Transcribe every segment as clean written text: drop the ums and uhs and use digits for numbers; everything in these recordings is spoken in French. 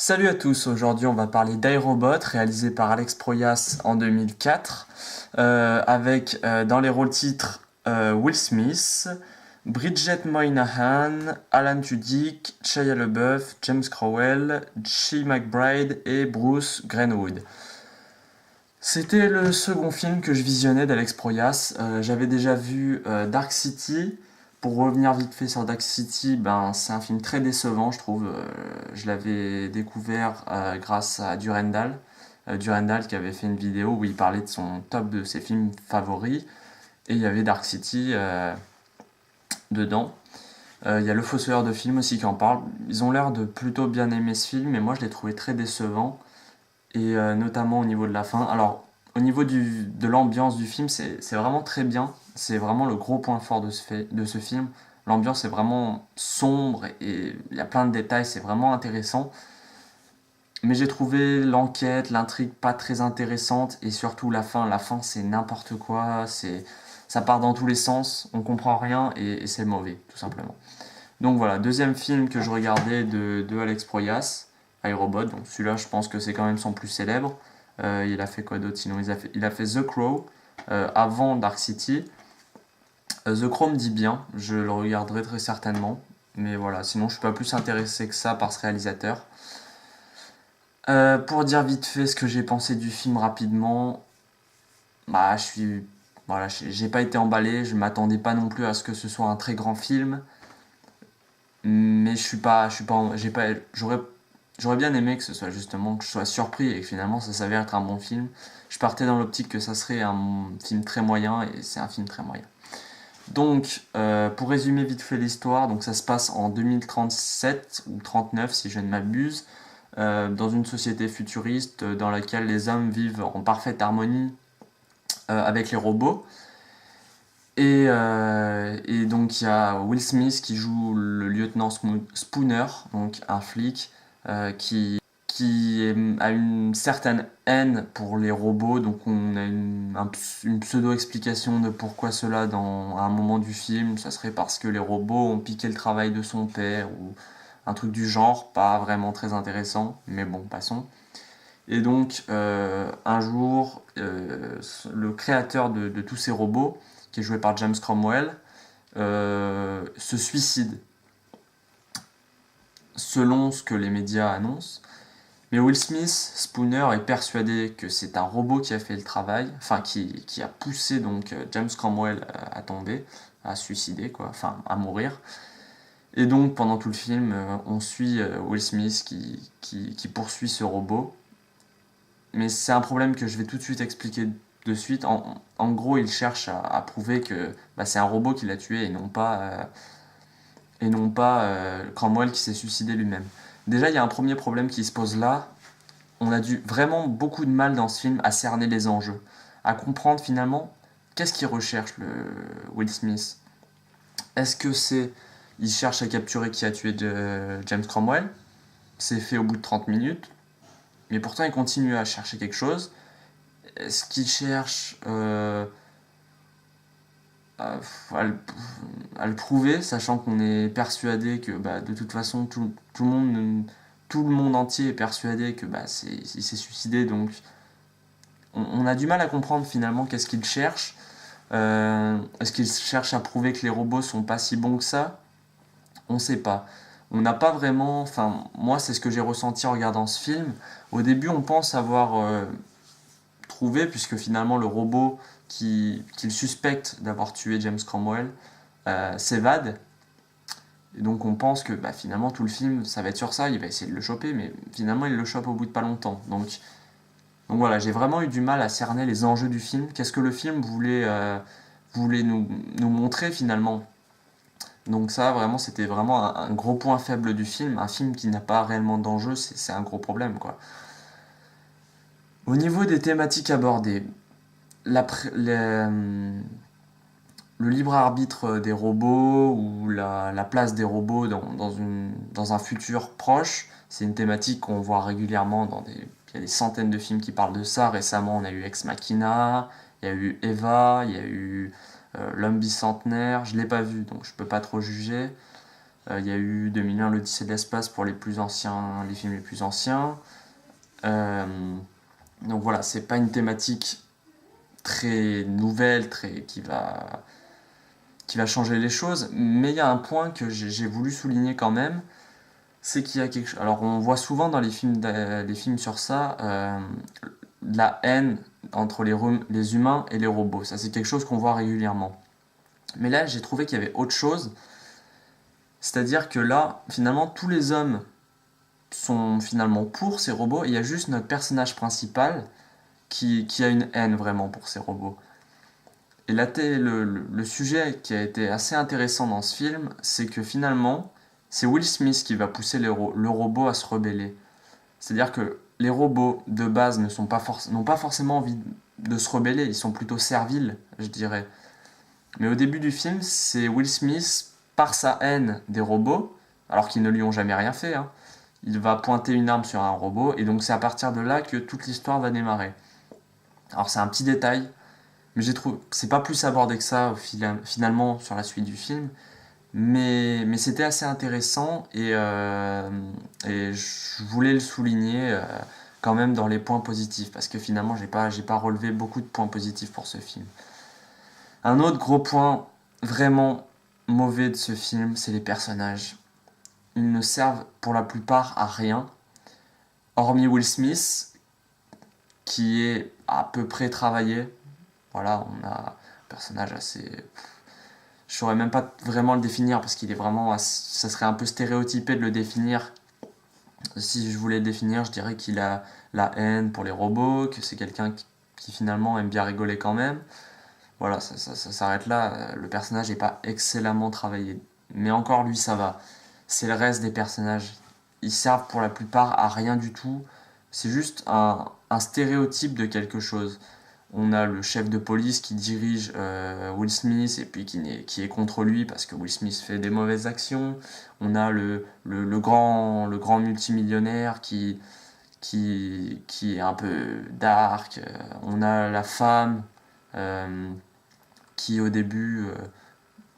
Salut à tous, aujourd'hui on va parler d'iRobot réalisé par Alex Proyas en 2004 avec dans les rôles titres Will Smith, Bridget Moynahan, Alan Tudyk, Shia LaBeouf, James Cromwell, Chi McBride et Bruce Greenwood. C'était le second film que je visionnais d'Alex Proyas. J'avais déjà vu Dark City. Pour revenir vite fait sur Dark City, ben, c'est un film très décevant, je trouve. Je l'avais découvert grâce à Durandal. Durandal qui avait fait une vidéo où il parlait de son top de ses films favoris. Et il y avait Dark City dedans. Il y a Le Fossoyeur de film aussi qui en parle. Ils ont l'air de plutôt bien aimer ce film, mais moi je l'ai trouvé très décevant. Et notamment au niveau de la fin. Alors, au niveau de l'ambiance du film, c'est vraiment très bien. C'est vraiment le gros point fort de ce film. L'ambiance est vraiment sombre et il y a plein de détails, c'est vraiment intéressant. Mais j'ai trouvé l'enquête, l'intrigue pas très intéressante et surtout la fin. La fin, c'est n'importe quoi, ça part dans tous les sens, on comprend rien et c'est mauvais, tout simplement. Donc voilà, deuxième film que je regardais de Alex Proyas, iRobot. Donc celui-là, je pense que c'est quand même son plus célèbre. Il a fait quoi d'autre sinon il a fait The Crow avant Dark City. The Crow me dit bien, je le regarderai très certainement. Mais voilà, sinon je suis pas plus intéressé que ça par ce réalisateur. Pour dire vite fait ce que j'ai pensé du film rapidement, bah je suis voilà, j'ai pas été emballé, je m'attendais pas non plus à ce que ce soit un très grand film, mais je suis pas, j'ai pas, j'aurais bien aimé que ce soit justement que je sois surpris et que finalement ça s'avère être un bon film. Je partais dans l'optique que ça serait un film très moyen et c'est un film très moyen. Donc, pour résumer vite fait l'histoire, donc ça se passe en 2037 ou 39 si je ne m'abuse, dans une société futuriste dans laquelle les hommes vivent en parfaite harmonie avec les robots. Et donc il y a Will Smith qui joue le lieutenant Spooner, donc un flic a une certaine haine pour les robots. Donc on a une pseudo-explication de pourquoi cela à un moment du film. Ça serait parce que les robots ont piqué le travail de son père ou un truc du genre, pas vraiment très intéressant, mais bon, passons. Et donc, un jour, le créateur de tous ces robots, qui est joué par James Cromwell, se suicide, selon ce que les médias annoncent. Mais Will Smith, Spooner, est persuadé que c'est un robot qui a fait le travail, enfin qui a poussé donc James Cromwell à tomber, à se suicider, quoi, enfin à mourir. Et donc pendant tout le film, on suit Will Smith qui poursuit ce robot. Mais c'est un problème que je vais tout de suite expliquer de suite. En gros, il cherche à prouver que bah, c'est un robot qui l'a tué et non pas Cromwell qui s'est suicidé lui-même. Déjà, il y a un premier problème qui se pose là. On a dû vraiment beaucoup de mal dans ce film à cerner les enjeux, à comprendre finalement qu'est-ce qu'il recherche le Will Smith. Est-ce que c'est il cherche à capturer qui a tué James Cromwell? C'est fait au bout de 30 minutes, mais pourtant il continue à chercher quelque chose. Est-ce qu'il cherche à, à le, à le prouver, sachant qu'on est persuadé que bah, de toute façon tout le monde entier est persuadé que bah, il s'est suicidé, donc on a du mal à comprendre finalement qu'est-ce qu'il cherche. Est-ce qu'il cherche à prouver que les robots sont pas si bons que ça? On sait pas. On n'a pas vraiment. Enfin, moi, c'est ce que j'ai ressenti en regardant ce film. Au début, on pense avoir trouvé, puisque finalement, le robot qu'il suspecte d'avoir tué James Cromwell s'évade. Et donc, on pense que bah, finalement, tout le film, ça va être sur ça. Il va essayer de le choper, mais finalement, il le chope au bout de pas longtemps. Donc voilà, j'ai vraiment eu du mal à cerner les enjeux du film. Qu'est-ce que le film voulait nous montrer finalement? Donc ça, vraiment, c'était vraiment un gros point faible du film. Un film qui n'a pas réellement d'enjeu, c'est un gros problème, quoi. Au niveau des thématiques abordées, la le libre arbitre des robots ou la place des robots dans un futur proche, c'est une thématique qu'on voit régulièrement il y a des centaines de films qui parlent de ça. Récemment, on a eu Ex Machina, il y a eu Eva, il y a eu L'homme bicentenaire. Je ne l'ai pas vu, donc je ne peux pas trop juger. Il y a eu 2001, l'Odyssée de l'espace pour les plus anciens, les films les plus anciens. Euh, donc voilà, c'est pas une thématique très nouvelle, qui va changer les choses, mais il y a un point que j'ai voulu souligner quand même, c'est qu'il y a quelque chose. Alors on voit souvent dans les films sur ça de la haine entre les humains et les robots. Ça c'est quelque chose qu'on voit régulièrement. Mais là j'ai trouvé qu'il y avait autre chose, c'est-à-dire que là finalement tous les hommes sont finalement pour ces robots et il y a juste notre personnage principal qui a une haine vraiment pour ces robots. Et là, le sujet qui a été assez intéressant dans ce film, c'est que finalement, c'est Will Smith qui va pousser le robot à se rebeller. C'est-à-dire que les robots de base n'ont pas forcément envie de se rebeller, ils sont plutôt serviles, je dirais. Mais au début du film, c'est Will Smith, par sa haine des robots, alors qu'ils ne lui ont jamais rien fait, hein, il va pointer une arme sur un robot, et donc c'est à partir de là que toute l'histoire va démarrer. Alors c'est un petit détail, mais j'ai trouvé que c'est pas plus abordé que ça finalement sur la suite du film. Mais c'était assez intéressant et je voulais le souligner quand même dans les points positifs parce que finalement j'ai pas relevé beaucoup de points positifs pour ce film. Un autre gros point vraiment mauvais de ce film, c'est les personnages. Ils ne servent pour la plupart à rien, hormis Will Smith qui est à peu près travaillé. Voilà, on a un personnage assez. Je saurais même pas vraiment le définir parce qu'il est vraiment. Ça serait un peu stéréotypé de le définir. Si je voulais le définir, je dirais qu'il a la haine pour les robots, que c'est quelqu'un qui finalement aime bien rigoler quand même. Voilà, ça s'arrête là. Le personnage n'est pas excellemment travaillé. Mais encore lui, ça va. C'est le reste des personnages. Ils servent pour la plupart à rien du tout. C'est juste un stéréotype de quelque chose. On a le chef de police qui dirige Will Smith et puis qui est contre lui parce que Will Smith fait des mauvaises actions. On a le grand multimillionnaire qui est un peu dark. On a la femme qui au début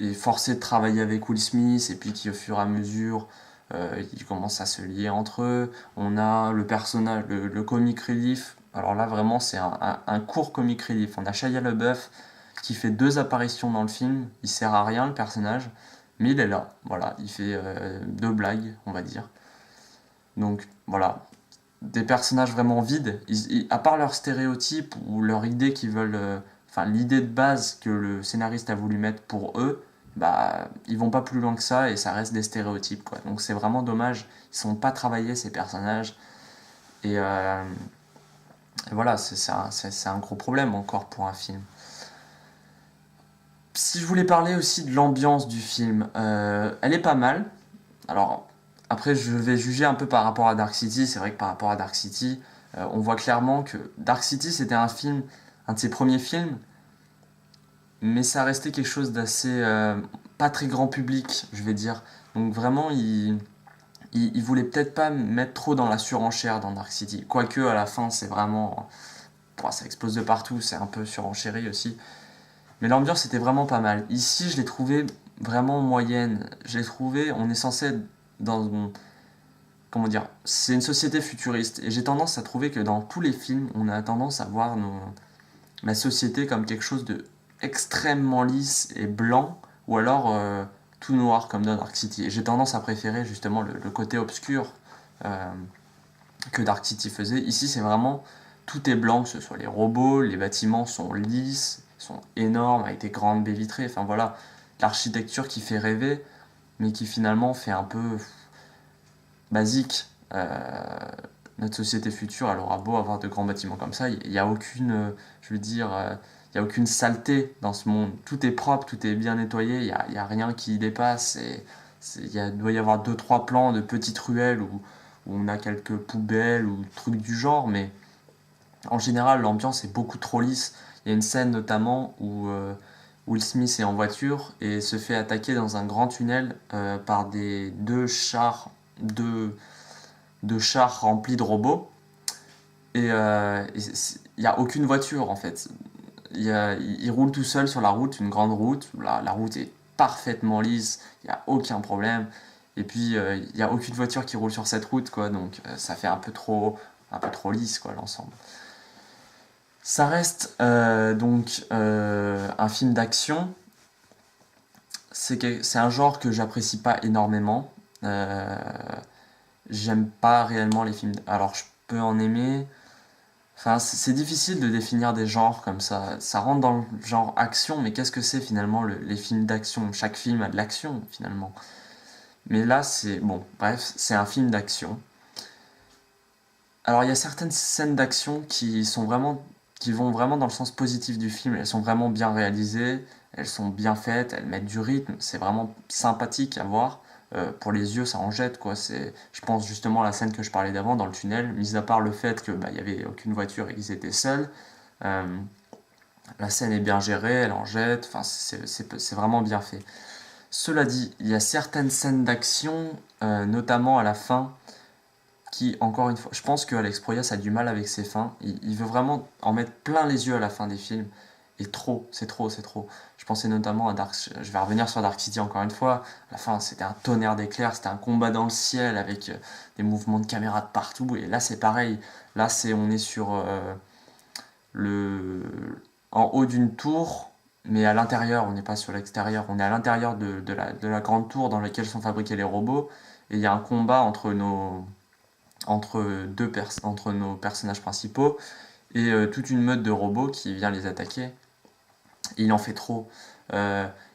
est forcée de travailler avec Will Smith et puis qui au fur et à mesure ils commencent à se lier entre eux. On a le personnage, le comic relief. Alors là, vraiment, c'est un court comic relief. On a Shia LaBeouf qui fait 2 apparitions dans le film. Il sert à rien, le personnage, mais il est là. Voilà, il fait 2 blagues, on va dire. Donc voilà, des personnages vraiment vides. À part leur stéréotype ou leur idée qu'ils veulent, enfin l'idée de base que le scénariste a voulu mettre pour eux, bah ils vont pas plus loin que ça et ça reste des stéréotypes quoi. Donc c'est vraiment dommage. Ils sont pas travaillés ces personnages et voilà, c'est un gros problème encore pour un film. Si je voulais parler aussi de l'ambiance du film, elle est pas mal. Alors, après, je vais juger un peu par rapport à Dark City. C'est vrai que par rapport à Dark City, on voit clairement que Dark City, c'était un de ses premiers films, mais ça restait quelque chose d'assez pas très grand public, je vais dire. Donc vraiment, il voulait peut-être pas mettre trop dans la surenchère dans Dark City. Quoique, à la fin, c'est vraiment. Bon, ça explose de partout, c'est un peu surenchéri aussi. Mais l'ambiance était vraiment pas mal. Ici, je l'ai trouvé vraiment moyenne. Je l'ai trouvé, on est censé être dans comment dire, c'est une société futuriste. Et j'ai tendance à trouver que dans tous les films, on a tendance à voir la société comme quelque chose de extrêmement lisse et blanc, ou alors tout noir comme dans Dark City. Et j'ai tendance à préférer justement le côté obscur euh, que Dark City faisait. Ici, c'est vraiment tout est blanc, que ce soit les robots, les bâtiments sont lisses, sont énormes, avec des grandes baies vitrées. Enfin voilà, l'architecture qui fait rêver, mais qui finalement fait un peu basique. Notre société future, elle aura beau avoir de grands bâtiments comme ça, il n'y a aucune, je veux dire, il y a aucune saleté dans ce monde. Tout est propre, tout est bien nettoyé, il y a rien qui dépasse. Doit y avoir 2 3 plans de petites ruelles où on a quelques poubelles ou trucs du genre, mais en général, l'ambiance est beaucoup trop lisse. Il y a une scène notamment où Will Smith est en voiture et se fait attaquer dans un grand tunnel par des 2 chars, deux chars remplis de robots. Et il n'y a aucune voiture en fait. Il roule tout seul sur la route, une grande route. La route est parfaitement lisse, il n'y a aucun problème. Et puis, il n'y a aucune voiture qui roule sur cette route, quoi, donc ça fait un peu trop lisse, quoi, l'ensemble. Ça reste donc un film d'action. C'est un genre que j'apprécie pas énormément. J'aime pas réellement les films. Alors, je peux en aimer. Enfin, c'est difficile de définir des genres comme ça. Ça rentre dans le genre action, mais qu'est-ce que c'est finalement les films d'action? Chaque film a de l'action, finalement. Mais là, c'est... Bon, bref, c'est un film d'action. Alors, il y a certaines scènes d'action qui vont vraiment dans le sens positif du film. Elles sont vraiment bien réalisées, elles sont bien faites, elles mettent du rythme. C'est vraiment sympathique à voir. Pour les yeux, ça en jette, quoi. Je pense justement à la scène que je parlais d'avant dans le tunnel, mis à part le fait que il y avait aucune voiture et qu'ils étaient seuls. euh, la scène est bien gérée, elle en jette. Enfin, c'est vraiment bien fait. Cela dit, il y a certaines scènes d'action, notamment à la fin, qui, encore une fois, je pense que Alex Proyas a du mal avec ses fins. Il veut vraiment en mettre plein les yeux à la fin des films. Et trop, c'est trop, c'est trop. Je pensais notamment à je vais revenir sur Dark City encore une fois. À la fin, c'était un tonnerre d'éclairs, c'était un combat dans le ciel avec des mouvements de caméra de partout. Et là, c'est pareil. Là, on est sur le, en haut d'une tour, mais à l'intérieur. On n'est pas sur l'extérieur. On est à l'intérieur de la grande tour dans laquelle sont fabriqués les robots. Et il y a un combat entre nos personnages principaux et toute une meute de robots qui vient les attaquer. Il en fait trop. Il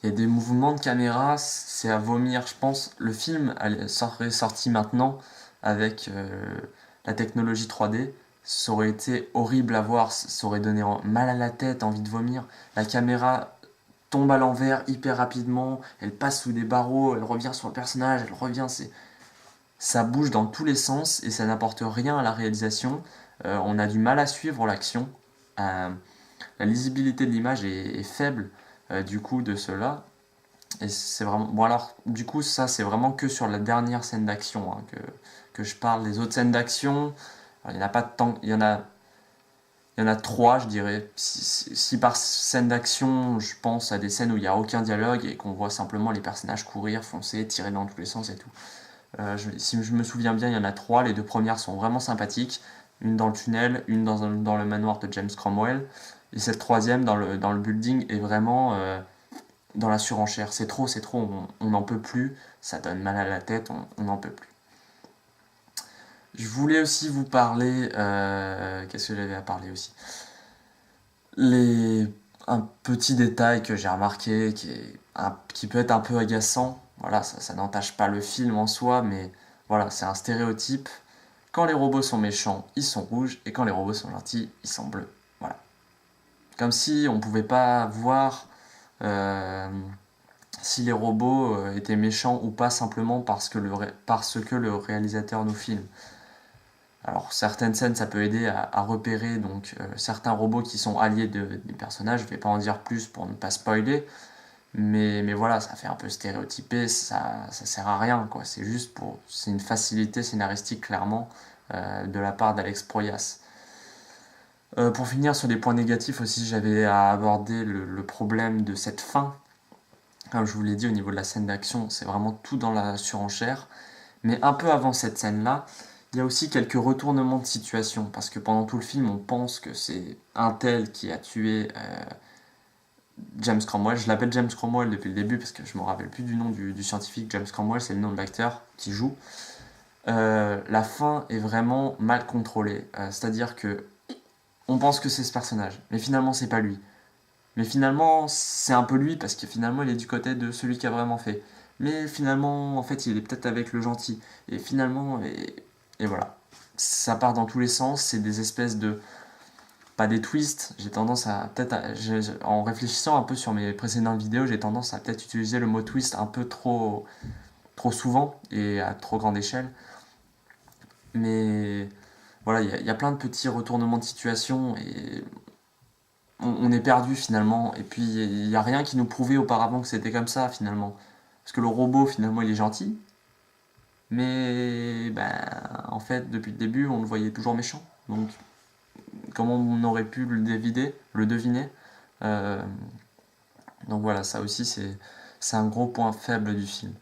y a des mouvements de caméra, c'est à vomir. Je pense le film serait sorti maintenant avec la technologie 3D. Ça aurait été horrible à voir, ça aurait donné mal à la tête, envie de vomir. La caméra tombe à l'envers hyper rapidement, elle passe sous des barreaux, elle revient sur le personnage, elle revient, ça bouge dans tous les sens et ça n'apporte rien à la réalisation. On a du mal à suivre l'action. La lisibilité de l'image est faible du coup de cela. Et c'est vraiment. Bon, alors, du coup, ça, c'est vraiment que sur la dernière scène d'action hein, que je parle. Les autres scènes d'action, il n'y en a pas tant. Il y en a trois, je dirais. Si par scène d'action, je pense à des scènes où il n'y a aucun dialogue et qu'on voit simplement les personnages courir, foncer, tirer dans tous les sens et tout. Si je me souviens bien, il y en a trois. Les deux premières sont vraiment sympathiques. Une dans le tunnel, une dans le manoir de James Cromwell. Et cette troisième dans le building est vraiment dans la surenchère. C'est trop, on n'en peut plus. Ça donne mal à la tête, on n'en peut plus. Je voulais aussi vous parler... Qu'est-ce que j'avais à parler aussi Un petit détail que j'ai remarqué qui peut être un peu agaçant. Voilà, ça n'entache pas le film en soi, mais voilà, c'est un stéréotype. Quand les robots sont méchants, ils sont rouges, et quand les robots sont gentils, ils sont bleus. Voilà. Comme si on pouvait pas voir si les robots étaient méchants ou pas simplement parce que le réalisateur nous filme. Alors certaines scènes ça peut aider à repérer donc certains robots qui sont alliés des personnages, je vais pas en dire plus pour ne pas spoiler, mais voilà, ça fait un peu stéréotypé, ça sert à rien quoi, c'est une facilité scénaristique clairement de la part d'Alex Proyas. Pour finir sur des points négatifs aussi, j'avais à aborder le problème de cette fin. Comme je vous l'ai dit au niveau de la scène d'action, c'est vraiment tout dans la surenchère. Mais un peu avant cette scène-là, il y a aussi quelques retournements de situation, parce que pendant tout le film, on pense que c'est un tel qui a tué James Cromwell. Je l'appelle James Cromwell depuis le début, parce que je ne me rappelle plus du nom du scientifique. James Cromwell, c'est le nom de l'acteur qui joue. La fin est vraiment mal contrôlée. C'est-à-dire que on pense que c'est ce personnage, mais finalement c'est pas lui. Mais finalement c'est un peu lui, parce que finalement il est du côté de celui qui a vraiment fait. Mais finalement, en fait, il est peut-être avec le gentil. Et finalement, et voilà. Ça part dans tous les sens, c'est des espèces de... Pas des twists, j'ai tendance à... En réfléchissant un peu sur mes précédentes vidéos, j'ai tendance à peut-être utiliser le mot twist un peu trop souvent et à trop grande échelle. Mais voilà, il y a plein de petits retournements de situation et on est perdu finalement. Et puis il n'y a rien qui nous prouvait auparavant que c'était comme ça finalement. Parce que le robot finalement il est gentil, mais ben, en fait depuis le début on le voyait toujours méchant. Donc comment on aurait pu le deviner. Donc voilà, ça aussi c'est un gros point faible du film.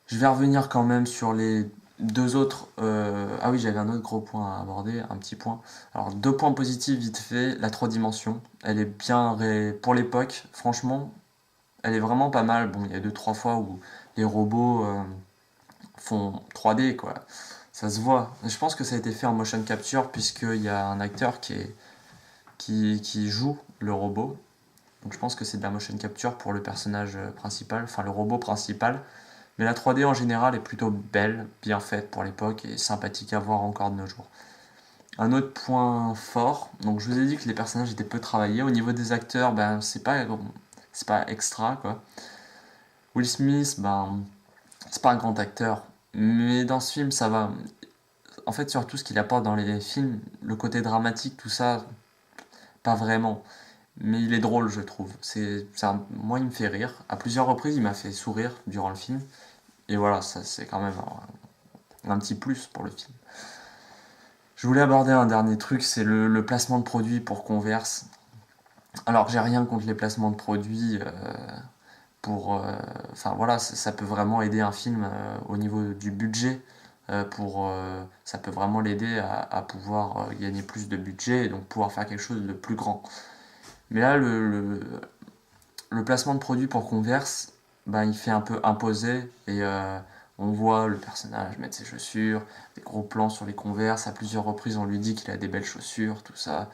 Je vais revenir quand même sur les deux autres. Ah oui, j'avais un autre gros point à aborder, un petit point. Alors, deux points positifs vite fait. La 3 dimensions, elle est bien pour l'époque. Franchement, elle est vraiment pas mal. Bon, il y a deux trois fois où les robots font 3D, quoi. Ça se voit. Je pense que ça a été fait en motion capture puisqu'il y a un acteur qui joue le robot. Donc je pense que c'est de la motion capture pour le personnage principal, enfin le robot principal. Mais la 3D en général est plutôt belle, bien faite pour l'époque et sympathique à voir encore de nos jours. Un autre point fort, donc je vous ai dit que les personnages étaient peu travaillés. Au niveau des acteurs, ben c'est pas extra quoi. Will Smith, ben c'est pas un grand acteur, mais dans ce film ça va. En fait, surtout ce qu'il apporte dans les films, le côté dramatique, tout ça, pas vraiment. Mais il est drôle, je trouve. Moi, il me fait rire. À plusieurs reprises, il m'a fait sourire durant le film. Et voilà, ça c'est quand même un petit plus pour le film. Je voulais aborder un dernier truc, c'est le placement de produits pour Converse. Alors, j'ai rien contre les placements de produits enfin voilà, ça peut vraiment aider un film au niveau du budget. Ça peut vraiment l'aider à pouvoir gagner plus de budget et donc pouvoir faire quelque chose de plus grand. Mais là, le placement de produit pour Converse, ben, il fait un peu imposer et on voit le personnage mettre ses chaussures, des gros plans sur les Converse, à plusieurs reprises on lui dit qu'il a des belles chaussures, tout ça.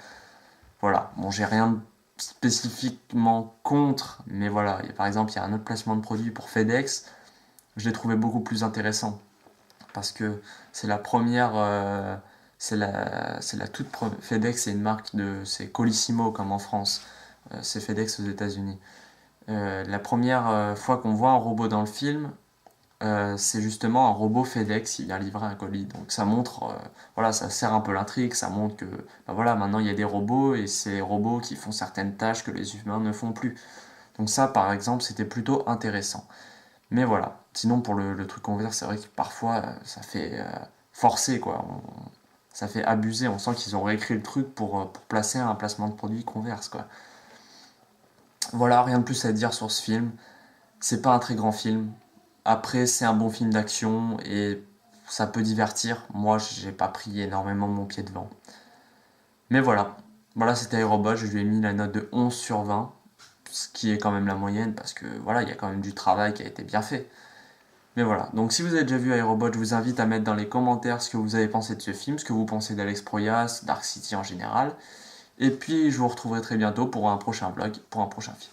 Voilà, bon j'ai rien spécifiquement contre, mais voilà, par exemple il y a un autre placement de produit pour FedEx, je l'ai trouvé beaucoup plus intéressant parce que c'est la première, c'est la toute première. FedEx c'est une marque c'est Colissimo comme en France, c'est FedEx aux États-Unis. La première fois qu'on voit un robot dans le film, c'est justement un robot FedEx qui vient livrer un colis. Donc ça montre, voilà, ça sert un peu l'intrigue, ça montre que ben voilà, maintenant il y a des robots et c'est les robots qui font certaines tâches que les humains ne font plus. Donc ça, par exemple, c'était plutôt intéressant. Mais voilà, sinon pour le truc Converse, c'est vrai que parfois ça fait forcer, quoi. Ça fait abuser, on sent qu'ils ont réécrit le truc pour placer un placement de produit Converse, quoi. Voilà, rien de plus à dire sur ce film. C'est pas un très grand film. Après, c'est un bon film d'action et ça peut divertir. Moi, j'ai pas pris énormément mon pied devant. Mais voilà. Voilà, c'était iRobot. Je lui ai mis la note de 11 sur 20. Ce qui est quand même la moyenne parce que voilà, il y a quand même du travail qui a été bien fait. Mais voilà. Donc, si vous avez déjà vu iRobot, je vous invite à mettre dans les commentaires ce que vous avez pensé de ce film, ce que vous pensez d'Alex Proyas, Dark City en général. Et puis, je vous retrouverai très bientôt pour un prochain vlog, pour un prochain film.